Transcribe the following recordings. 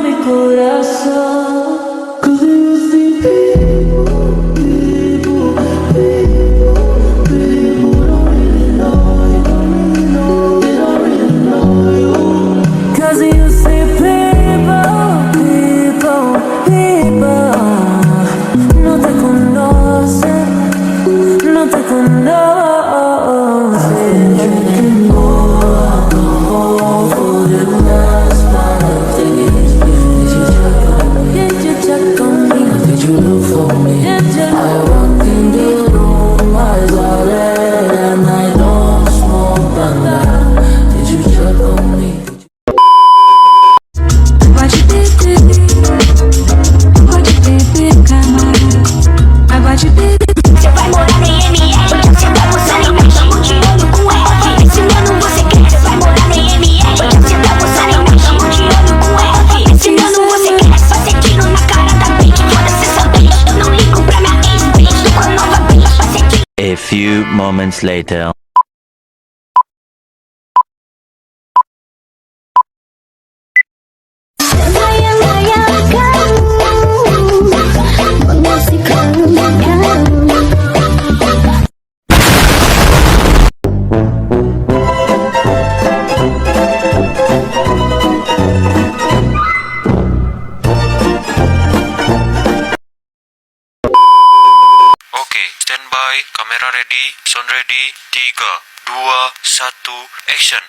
mi corazón. 'Cause it used to be people don't really know you, don't really know, they don't really know you. 'Cause it used to be people no te conocen, no te conocen. Drinking more alcohol for the last part of this. Did you check on me? Did you look for me? I walked in the room, eyes are red and I don't smoke banda. Did you check on me? What you did, what you did, come on. What you did. Você vai morar no IML, você tá postando embaixo, tamo de olho com F. Ensinando você quer, você vai morar no IML, você tá postando embaixo, tamo de olho com F. Ensinando você quer, só ser tiro na cara da bitch. Foda-se essa bitch, eu não ligo pra minha ex-bitch. Tô com a nova bitch, vai ser tiro. A few moments later. Oke, standby, kamera ready, sound ready, 3, 2, 1, action.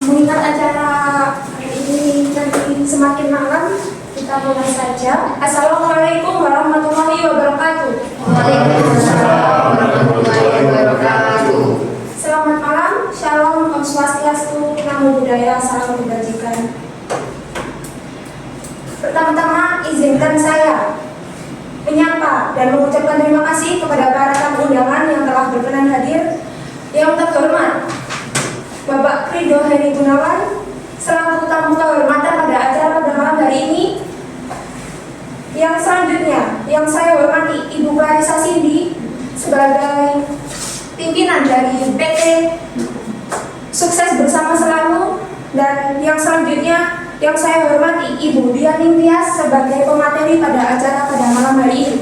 Mengingat acara ini nanti semakin malam, kita mulai saja. Assalamualaikum warahmatullahi wabarakatuh. Waalaikumsalam warahmatullahi wabarakatuh. Selamat malam, shalom, om swastiastu, namo buddhaya, salam kebajikan. Pertama-tama izinkan saya menyapa dan mengucapkan terima kasih kepada para tamu undangan yang telah berkenan hadir. Yang terhormat Bapak Ridho Heri Gunawan selaku tamu kehormatan pada acara pada malam hari ini. Yang selanjutnya yang saya hormati Ibu Clarissa Cindy sebagai pimpinan dari PT Sukses Bersama Selalu, dan yang selanjutnya yang saya hormati Ibu Dian Tias sebagai pemateri pada acara pada malam hari ini.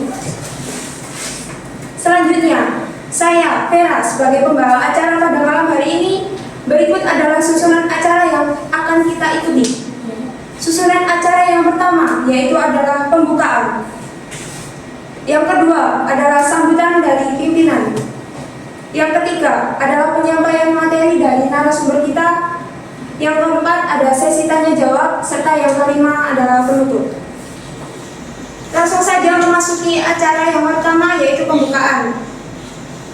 Selanjutnya saya Vera sebagai pembawa acara pada malam hari ini. Berikut adalah susunan acara yang akan kita ikuti. Susunan acara yang pertama yaitu adalah pembukaan. Yang kedua adalah sambutan dari pimpinan. Yang ketiga adalah penyampaian materi dari narasumber kita. Yang keempat ada sesi tanya jawab, serta yang kelima adalah penutup. Langsung saja memasuki acara yang pertama yaitu pembukaan.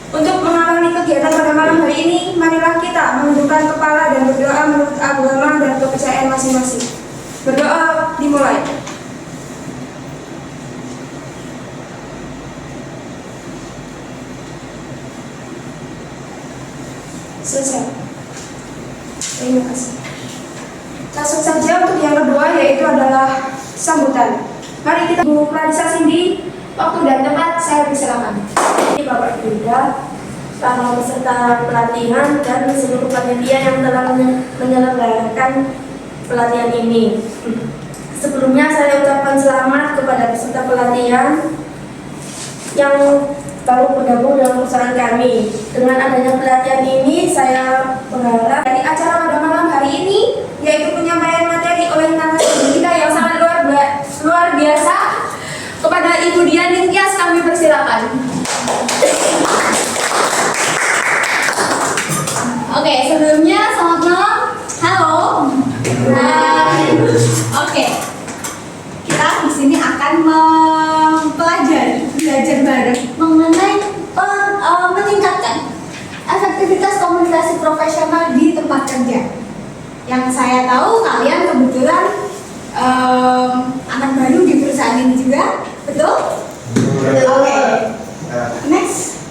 Untuk mengawali kegiatan pada malam hari ini, marilah kita menundukkan kepala dan berdoa menurut agama dan kepercayaan masing-masing. Berdoa dimulai. Selesai. Terima kasih. Langsung saja untuk yang kedua yaitu adalah sambutan. Mari kita Bu Clarissa Cindy, waktu dan tempat saya persilakan. Bapak Yuda, para peserta pelatihan dan seluruh panitia yang telah menyelenggarakan pelatihan ini. Sebelumnya saya ucapkan selamat kepada peserta pelatihan yang baru bergabung dalam perusahaan kami. Dengan adanya pelatihan ini, saya berharap Dari acara pada malam hari ini, yaitu penyampaian materi oleh narasumber kita yang sangat luar biasa. Kepada Ibu Dian Ningtyas kami persilakan. Oke, sebelumnya selamat malam. Halo. Oke. Kita di sini akan belajar bareng mengenai meningkatkan efektivitas komunikasi profesional di tempat kerja. Yang saya tahu kalian kebetulan anak baru di perusahaan ini juga, betul? Oke. Next.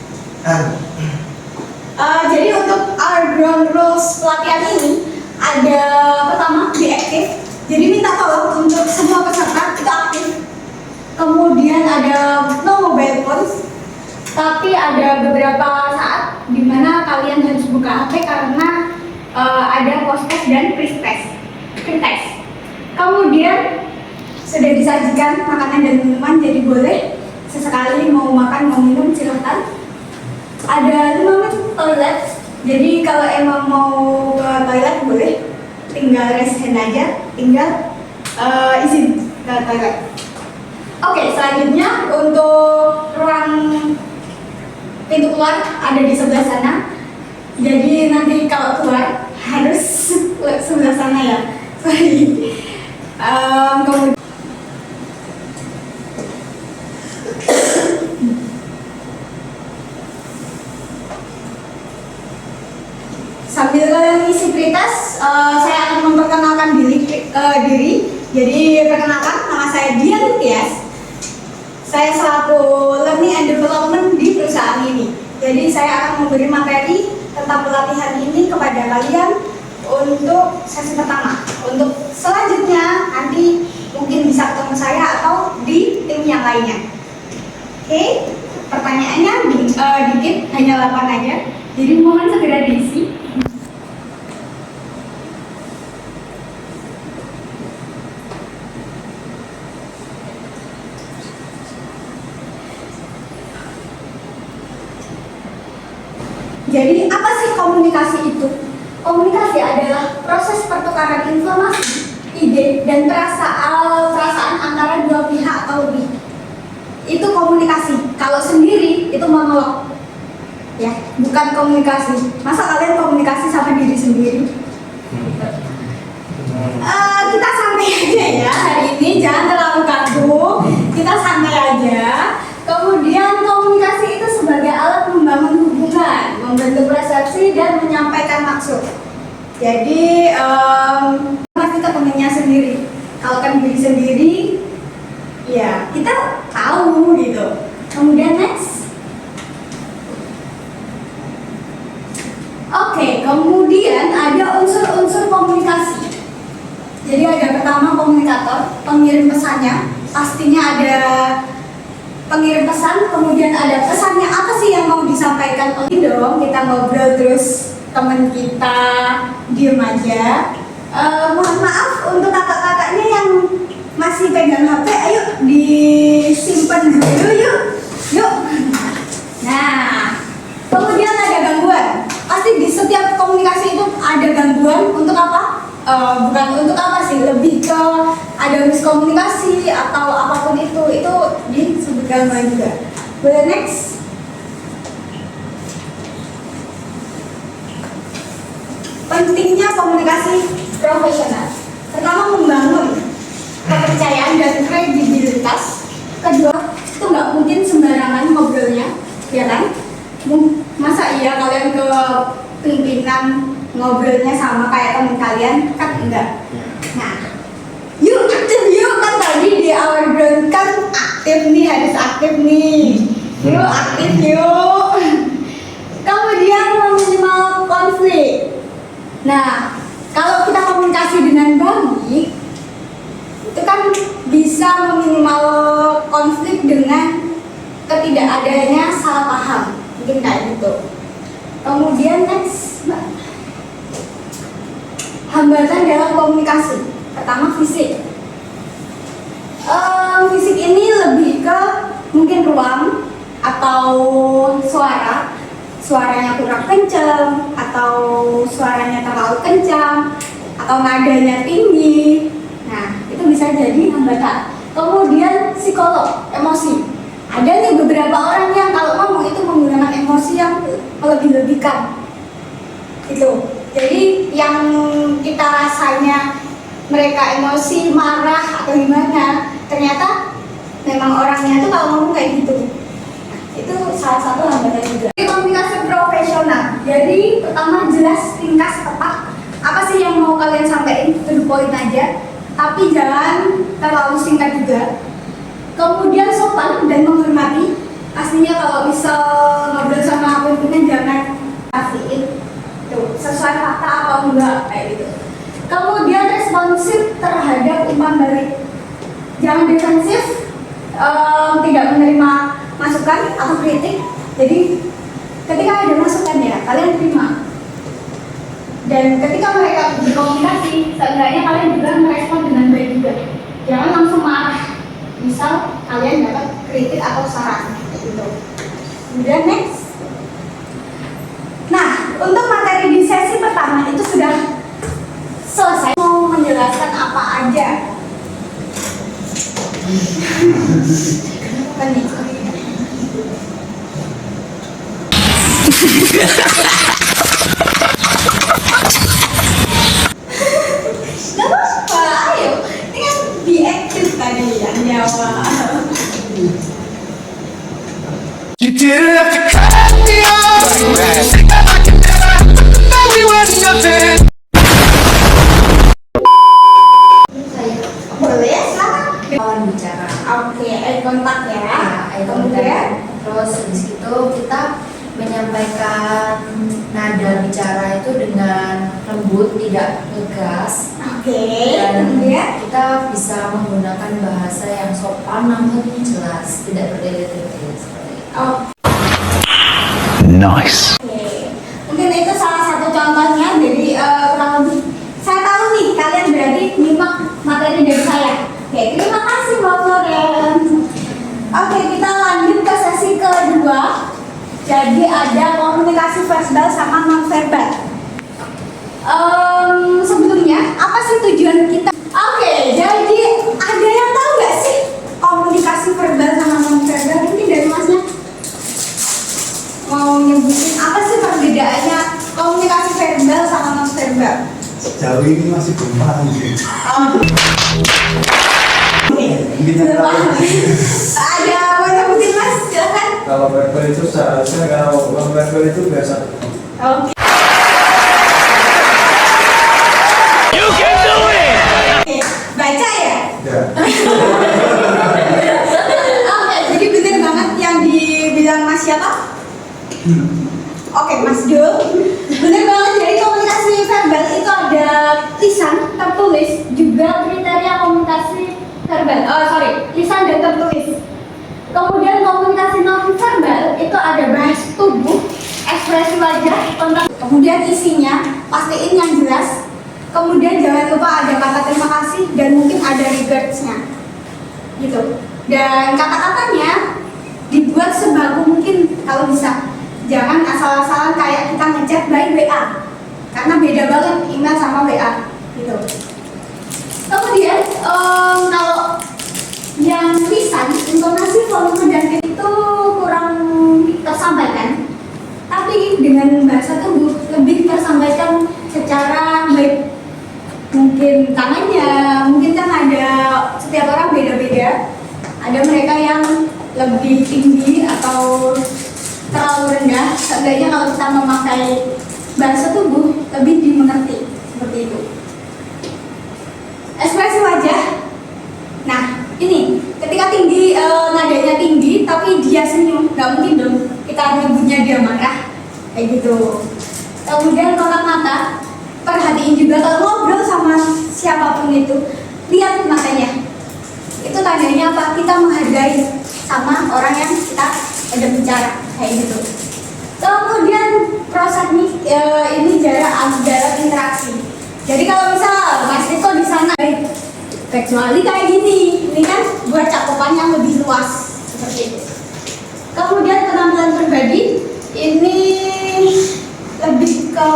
Jadi untuk our ground rules pelatihan ini ada pertama be aktif. Jadi minta tolong untuk semua peserta itu aktif. Kemudian ada no mobile phones. Tapi ada beberapa saat di mana kalian harus buka HP karena ada post test dan pre-test. Kemudian sudah disajikan makanan dan minuman, jadi boleh sesekali mau makan mau minum silahkan. Ada 5 menit toilet, jadi kalau emang mau ke toilet boleh, tinggal raise hand aja, tinggal izin ke toilet. Oke, selanjutnya untuk ruang pintu keluar ada di sebelah sana. Jadi nanti kalau keluar harus sebelah sana ya. Sorry. Kemudian sambil kalian isi pretest, saya akan memperkenalkan diri. Jadi perkenalkan, nama saya Dian Ningtyas. Saya selaku Learning and Development di perusahaan ini. Jadi saya akan memberi materi tentang pelatihan ini kepada kalian untuk sesi pertama. Untuk selanjutnya nanti mungkin bisa ketemu saya atau di tim yang lainnya. Oke, pertanyaannya dikit, hanya 8 aja. Jadi mohon segera diisi. Jadi apa sih komunikasi itu? Komunikasi adalah proses pertukaran informasi, ide, dan perasaan antara dua pihak atau lebih. Itu komunikasi. Kalau sendiri itu monolog, ya, bukan komunikasi. Masa kalian komunikasi sama diri sendiri? Kita santai aja ya hari ini, jangan terlalu kaku. Kita santai aja. Kemudian komunikasi itu sebagai alat membangun hubungan, membentuk persepsi dan menyampaikan maksud. Jadi kita temennya sendiri. Kalau kan diri sendiri, ya kita tahu gitu. Kemudian next. Oke, kemudian ada unsur-unsur komunikasi. Jadi ada pertama komunikator, pengirim pesannya. Pastinya ada pengirim pesan, kemudian ada pesannya apa sih yang mau disampaikan. Oh dong, kita ngobrol terus teman kita diem aja. Mohon maaf untuk kakak-kakaknya yang masih pegang HP, ayo disimpan dulu yuk. Nah, kemudian ada gangguan. Pasti di setiap komunikasi itu ada gangguan. Untuk apa? Bukan untuk apa sih, lebih ke ada miskomunikasi atau apapun itu disebut gangguan juga. Boleh next. Pentingnya komunikasi profesional. Pertama, membangun kepercayaan dan kredibilitas. Kedua, itu nggak mungkin sembarangan ngobrolnya, ya kan? Masa iya kalian ke pimpinan ngobrolnya sama kayak temen kalian? Kan enggak. Nah, yuk aktif yuk, kan tadi di awal ground kan aktif nih, harus aktif nih. Yuk aktif yuk. Kemudian meminimal konflik. Nah, kalau kita komunikasi dengan baik, itu kan bisa meminimal konflik dengan ketidakadanya salah paham, mungkin kayak gitu. Kemudian next, hambatan dalam komunikasi. Pertama, fisik. Fisik ini lebih ke mungkin ruang atau suaranya kurang kencang, atau suaranya terlalu kencang, atau nadanya tinggi. Nah, itu bisa jadi hambatan. Kemudian psikolog, emosi. Ada nih beberapa orang yang kalau ngomong itu menggunakan emosi yang melebih-lebihkan. Itu. Jadi yang kita rasanya mereka emosi, marah atau gimana, ternyata memang orangnya tuh kalau ngomong kayak gitu. Itu salah satu hambatan juga. Komunikasi profesional. Jadi pertama jelas, ringkas, tepat. Apa sih yang mau kalian sampaikan? To the point aja. Tapi jangan terlalu singkat juga. Kemudian sopan dan menghormati. Pastinya kalau bisa ngobrol sama pimpinan jangan pastiin tuh sesuai fakta atau enggak kayak gitu. Kemudian responsif terhadap umpan balik. Jangan defensif, tidak menerima masukan atau kritik. Jadi ketika ada masukan ya kalian terima. Dan ketika mereka berkomunikasi, seenggaknya kalian juga merespon dengan baik juga. Jangan langsung marah. Misal kalian dapat kritik atau saran gitu. Kemudian next. Nah, untuk materi di sesi pertama itu sudah selesai. Mau menjelaskan apa aja? Apa nih? Gak apa-apa, ayo. Ini kan be active tadi yang jawab. You didn't have to cut me off. Think that I can never know we were nothing. Boleh ya, silakan. Lawan bicara. Oke, eye contact ya. Ya, eye Kemudian, contact. Terus habis itu kita menyampaikan nada bicara itu dengan lembut, tidak ngegas. oke. Dan Kemudian, kita bisa menggunakan bahasa yang sopan namun jelas, tidak bertele-tele seperti itu. oh, Nice. oke. Mungkin itu salah satu contohnya. Jadi kurang lebih saya tahu nih kalian berarti nyimak materi dari saya. Oke, terima kasih Mbak Floren. Oke, kita lanjut ke sesi kedua. Jadi ada komunikasi verbal sama non verbal. Sebelumnya apa sih tujuan kita? Oke, jadi ada yang tahu nggak sih komunikasi verbal sama non verbal? Mungkin dari masnya mau nyebutin apa sih perbedaannya komunikasi verbal sama non verbal? Sejauh ini masih belum paham sih. Oke, belum paham. Ada mau nyebutin mas? Silakan. Kalau verbal itu seharusnya kalau verbal itu biasa. Oke. You can do it. Oke, baca ya. Ya. Oke, jadi bener banget yang dibilang Mas siapa? Oke, Mas Dul. Bener banget, jadi komunikasi verbal itu ada lisan, tertulis, juga kriteria komunikasi verbal. Lisan dan tertulis. Kemudian komunikasi non verbal itu ada bahasa tubuh, ekspresi wajah, kontak. Kemudian isinya pastiin yang jelas. Kemudian jangan lupa ada kata terima kasih dan mungkin ada regards-nya. Gitu. Dan kata-katanya dibuat sebagus mungkin kalau bisa. Jangan asal-asalan kayak kita ngechat by WA. Karena beda banget email sama WA. Gitu. Kemudian kalau yang lisan, intonasi, volume dan pitch itu kurang tersampaikan. Tapi dengan bahasa tubuh lebih tersampaikan secara baik. Mungkin tangannya, mungkin kan ada setiap orang beda-beda. Ada mereka yang lebih tinggi atau terlalu rendah. Seenggaknya kalau kita memakai bahasa tubuh lebih dimengerti seperti itu. Ekspresi wajah. Nah, ini ketika tinggi, nadanya tinggi tapi dia senyum, nggak mungkin dong kita nyebutnya dia marah kayak gitu. Kemudian kontak mata. Perhatiin juga kalau ngobrol sama siapapun itu, lihat matanya. Itu tandanya apa? Kita menghargai sama orang yang kita ada bicara kayak gitu. Kemudian proses ini jarak interaksi. Jadi kalau misal Mas Riko di sana, kecuali kayak gini, ini kan buat cakupan yang lebih luas seperti itu. Kemudian penampilan pribadi ini lebih ke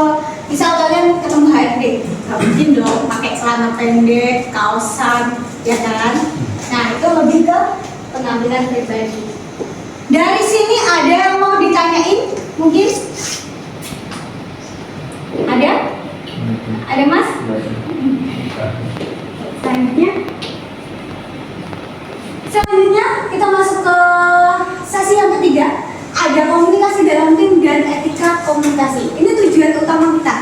misal kalian ketemu HRD, nggak mungkin dong pakai celana pendek, kaosan, ya kan? Nah itu lebih ke penampilan pribadi. Dari sini ada yang mau ditanyain? Mungkin? Ada? Ada mas? Selanjutnya kita masuk ke sesi yang ketiga. Ada komunikasi dalam tim dan etika komunikasi. Ini tujuan utama kita.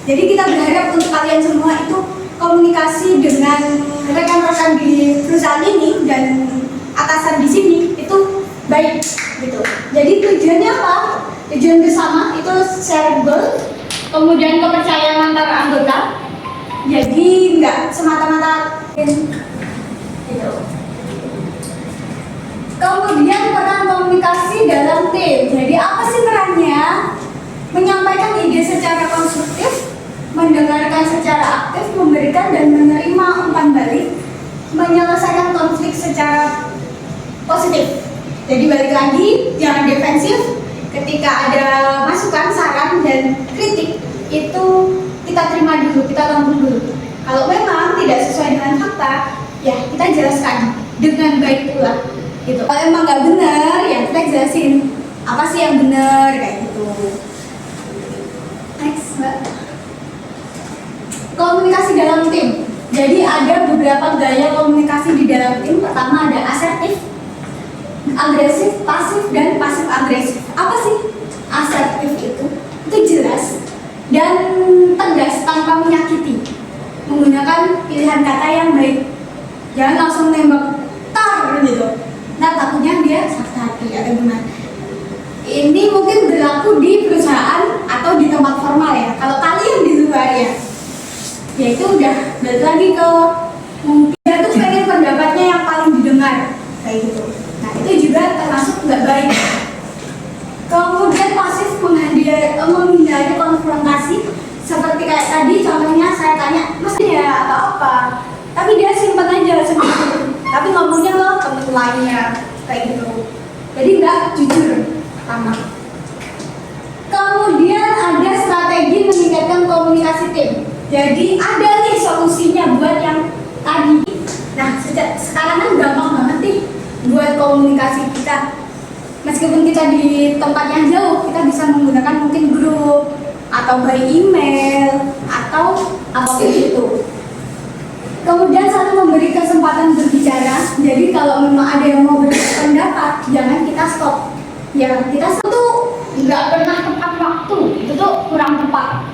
Jadi kita berharap untuk kalian semua itu komunikasi dengan rekan-rekan di perusahaan ini dan atasan di sini itu baik gitu. Jadi tujuannya apa? Tujuan bersama itu shareable, kemudian kepercayaan antara anggota. Jadi nggak semata-mata gitu. Kemudian peran komunikasi dalam tim. Jadi apa sih perannya? Menyampaikan ide secara konstruktif, mendengarkan secara aktif, memberikan dan menerima umpan balik, menyelesaikan konflik secara positif. Jadi balik lagi, jangan defensif. Ketika ada masukan, saran, dan kritik, itu kita terima dulu, kita tampung dulu. Kalau memang tidak sesuai dengan fakta, ya kita jelaskan dengan baik pula. Gitu. Kalau emang nggak benar, ya kita jelasin apa sih yang benar kayak gitu. Next, Mbak. Komunikasi dalam tim. Jadi ada beberapa gaya komunikasi di dalam tim. Pertama ada asertif, agresif, pasif, dan pasif agresif. Apa sih asertif itu? Itu jelas dan tegas tanpa menyakiti, menggunakan pilihan kata yang baik. Jangan langsung nembak tar gitu. Nah takutnya dia sakit hati atau gimana. Ini mungkin berlaku di perusahaan atau di tempat formal ya. Kalau kalian di luar ya itu udah balik lagi ke mungkin dia tuh pengen pendapatnya yang paling didengar kayak gitu. Nah itu juga termasuk nggak baik. Kemudian pasif menghindari konfrontasi seperti kayak tadi contohnya saya tanya mas ya atau apa, tapi dia simpan aja sendiri. Tapi ngomongnya lo temen lainnya kayak gitu. Jadi nggak jujur sama. Kemudian ada strategi meningkatkan komunikasi tim. Jadi ada nih solusinya buat yang tadi. Nah sekarang kan gampang banget nih buat komunikasi kita. Meskipun kita di tempat yang jauh, kita bisa menggunakan mungkin grup atau by email atau apapun itu. Kemudian satu memberi kesempatan berbicara. Jadi kalau memang ada yang mau berpendapat, jangan kita stop. Ya kita tuh nggak pernah tepat waktu, itu tuh kurang tepat.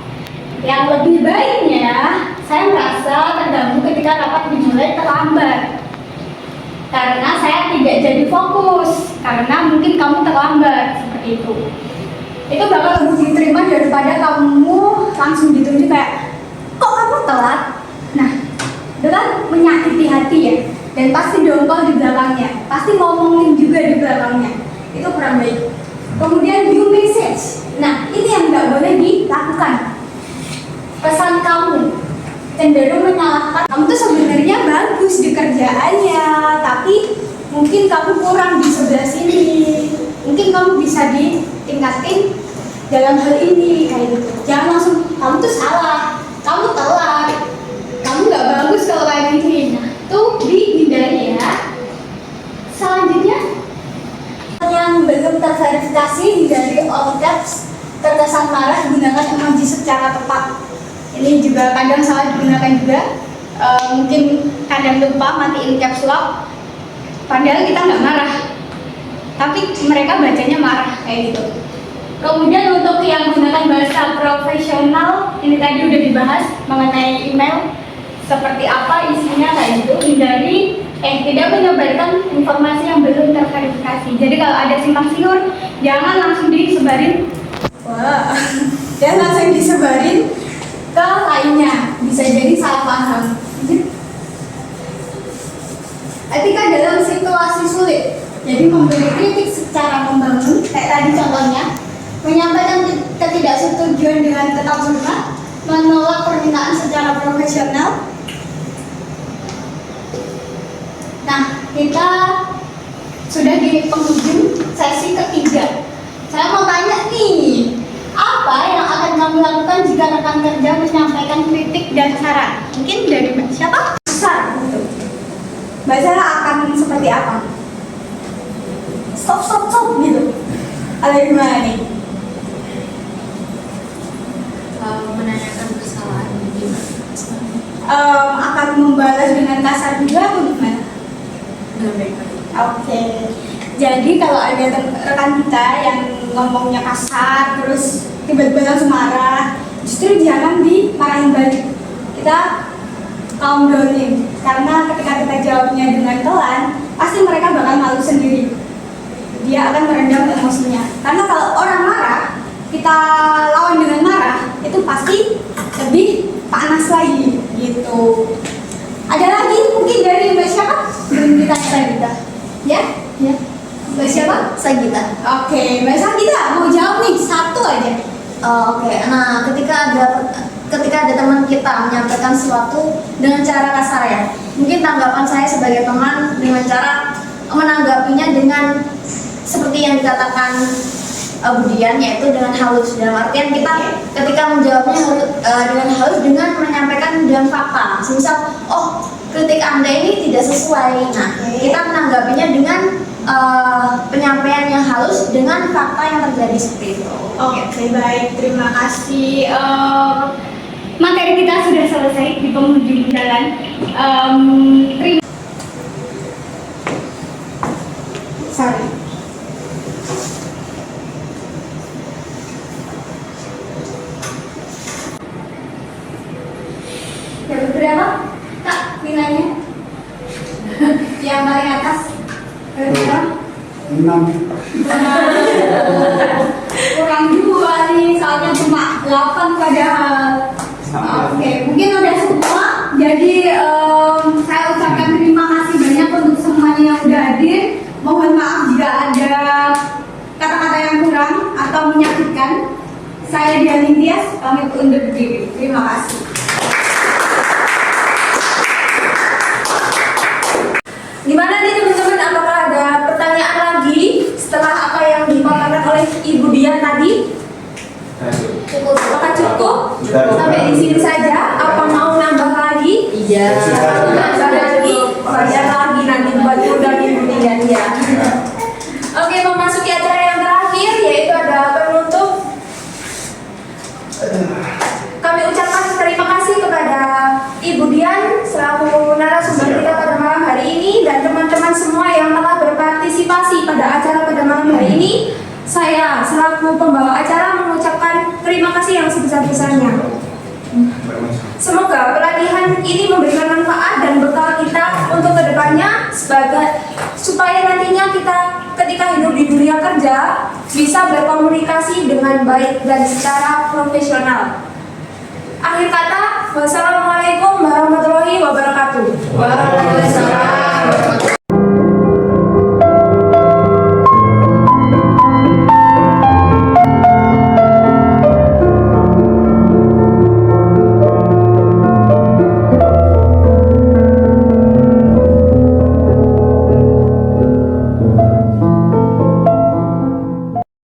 Yang lebih baiknya, saya merasa terganggu ketika rapat dimulai terlambat. Karena saya tidak jadi fokus, karena mungkin kamu terlambat seperti itu. Itu bakal lebih diterima daripada kamu langsung ditunjuk kayak, kok kamu telat? Nah, itu kan menyakiti hati ya, dan pasti dongkol di belakangnya, pasti ngomongin juga di belakangnya, itu kurang baik. Kemudian view message, nah ini yang nggak boleh dilakukan. Pesan kamu cenderung menyalahkan, kamu tuh sebenarnya bagus di kerjaannya, tapi mungkin kamu kurang di sebelah sini, mungkin kamu bisa ditingkatin dalam hal ini kayak gitu. Jangan langsung kamu tuh salah, kamu telat, kamu nggak bagus kalau kayak gini. Nah, itu dihindari ya. Selanjutnya, yang belum terverifikasi dari all caps, terkesan marah, gunakan emoji secara tepat. Ini juga kadang salah digunakan juga. Mungkin kadang lupa matiin caps lock, padahal kita nggak marah, tapi mereka bacanya marah kayak gitu. Kemudian untuk yang menggunakan bahasa profesional, ini tadi udah dibahas mengenai email seperti apa isinya kayak gitu. Hindari tidak menyebarkan informasi yang belum terverifikasi. Jadi kalau ada simpang siur, jangan langsung disebarin. Wah, jangan langsung disebarin ke lainnya, bisa jadi salah paham. Etika dalam situasi sulit. Jadi memberi kritik secara membangun, kayak tadi contohnya, menyampaikan ketidaksetujuan dengan tetap hormat, menolak permintaan secara profesional. Nah, kita sudah di penghujung sesi ketiga. Saya mau tanya nih, apa yang akan kamu lakukan jika rekan kerja menyampaikan kritik dan saran? Mungkin dari Mbak siapa? Besar gitu. Mbak Sarah akan seperti apa? Stop gitu. Ada gimana nih? Menanyakan kesalahan gimana? Akan membalas dengan kasar juga atau gimana? Dengan baik-baik. Oke. Jadi kalau ada rekan kita yang ngomongnya kasar terus tiba-tiba langsung marah, justru jangan dimarahin balik. Kita calm downin, karena ketika kita jawabnya dengan pelan, pasti mereka bakal malu sendiri. Dia akan meredam emosinya. Karena kalau orang marah, kita lawan dengan marah, itu pasti lebih panas lagi gitu. Ada lagi mungkin dari Mbak siapa? Belum ditanya Sagita. Ya? Ya. Mbak siapa? Sagita. Oke, Mbak Sagita mau jawab nih satu aja. Oke. Nah, ketika ada teman kita menyampaikan sesuatu dengan cara kasar ya, mungkin tanggapan saya sebagai teman dengan cara menanggapinya dengan seperti yang dikatakan Budian, yaitu dengan halus. Dalam artian kita ketika menjawabnya dengan halus, dengan menyampaikan dengan fakta. Misal, oh kritik Anda ini tidak sesuai. Nah, kita menanggapinya dengan penyampaian yang halus dengan fakta yang terjadi seperti itu. Oke, baik. Terima kasih. Materi kita sudah selesai di penghujung jalan. Sorry. Yang berapa, Kak, nilainya? Yang paling atas berapa? 6. Kurang 2 nih, soalnya cuma 8 padahal. Oke, mungkin udah semua. Jadi saya ucapkan terima kasih banyak untuk semuanya yang udah hadir. Mohon maaf jika ada kata-kata yang kurang atau menyakitkan. Saya Dian Tias, pamit undur diri. Terima kasih. Gimana nih teman-teman, apakah ada pertanyaan lagi setelah apa yang dipaparkan oleh Ibu Dian tadi? Cukup. Apakah cukup? Sampai di sini saja? Apa mau nambah lagi? Iya. Nambah lagi? Bayar lagi nanti buat udah Ibu Dian ya. Oke, memasuki acara yang terakhir yaitu ada penutup. Kami ucapkan terima kasih kepada Ibu Dian selaku narasumber kita pada malam hari ini dan teman-teman semua yang telah berpartisipasi pada acara pada malam hari ini. Saya selaku pembawa acara mengucapkan terima kasih yang sebesar-besarnya. Semoga pelatihan ini memberikan manfaat dan bekal kita untuk kedepannya supaya nantinya kita ketika hidup di dunia kerja bisa berkomunikasi dengan baik dan secara profesional. Akhir kata, wassalamualaikum